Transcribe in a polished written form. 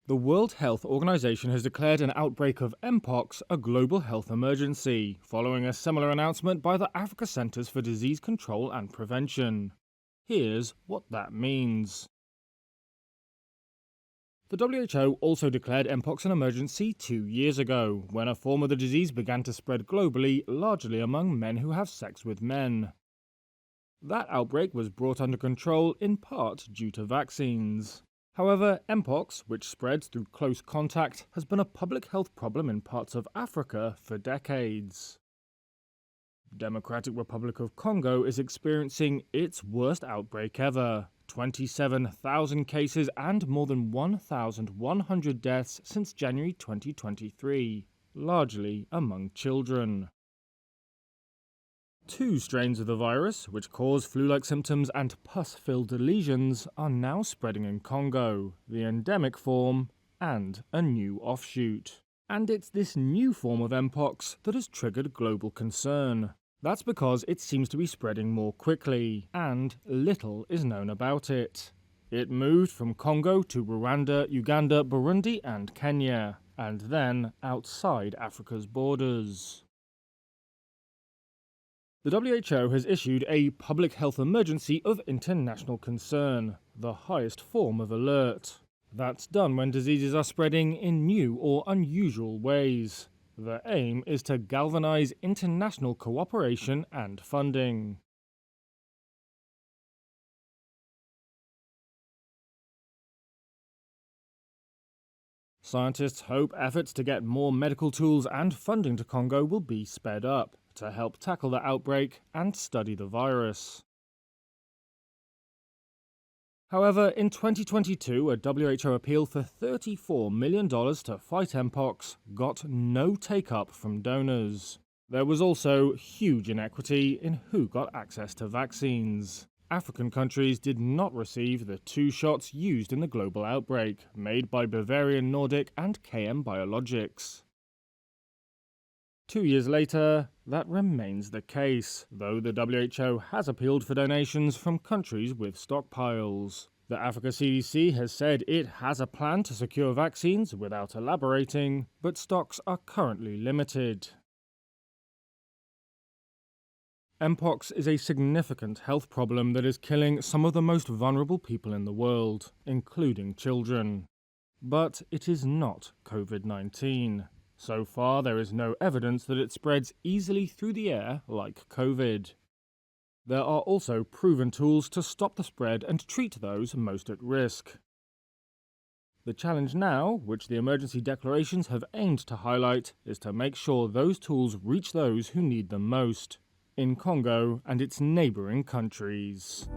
The World Health Organization has declared an outbreak of Mpox a global health emergency, following a similar announcement by the Africa Centers for Disease Control and Prevention. Here's what that means. The WHO also declared Mpox an emergency 2 years ago, when a form of the disease began to spread globally, largely among men who have sex with men. That outbreak was brought under control in part due to vaccines. However, Mpox, which spreads through close contact, has been a public health problem in parts of Africa for decades. Democratic Republic of Congo is experiencing its worst outbreak ever. 27,000 cases and more than 1,100 deaths since January 2023, largely among children. 2 strains of the virus, which cause flu-like symptoms and pus-filled lesions, are now spreading in Congo, the endemic form, and a new offshoot. And it's this new form of Mpox that has triggered global concern. That's because it seems to be spreading more quickly, and little is known about it. It moved from Congo to Rwanda, Uganda, Burundi, and Kenya, and then outside Africa's borders. The WHO has issued a public health emergency of international concern, the highest form of alert. That's done when diseases are spreading in new or unusual ways. The aim is to galvanize international cooperation and funding. Scientists hope efforts to get more medical tools and funding to Congo will be sped up to help tackle the outbreak and study the virus. However, in 2022, a WHO appeal for $34 million to fight Mpox got no take-up from donors. There was also huge inequity in who got access to vaccines. African countries did not receive the 2 shots used in the global outbreak, made by Bavarian Nordic and KM Biologics. 2 years later, that remains the case, though the WHO has appealed for donations from countries with stockpiles. The Africa CDC has said it has a plan to secure vaccines without elaborating, but stocks are currently limited. Mpox is a significant health problem that is killing some of the most vulnerable people in the world, including children. But it is not COVID-19. So far, there is no evidence that it spreads easily through the air like COVID. There are also proven tools to stop the spread and treat those most at risk. The challenge now, which the emergency declarations have aimed to highlight, is to make sure those tools reach those who need them most, in Congo and its neighbouring countries.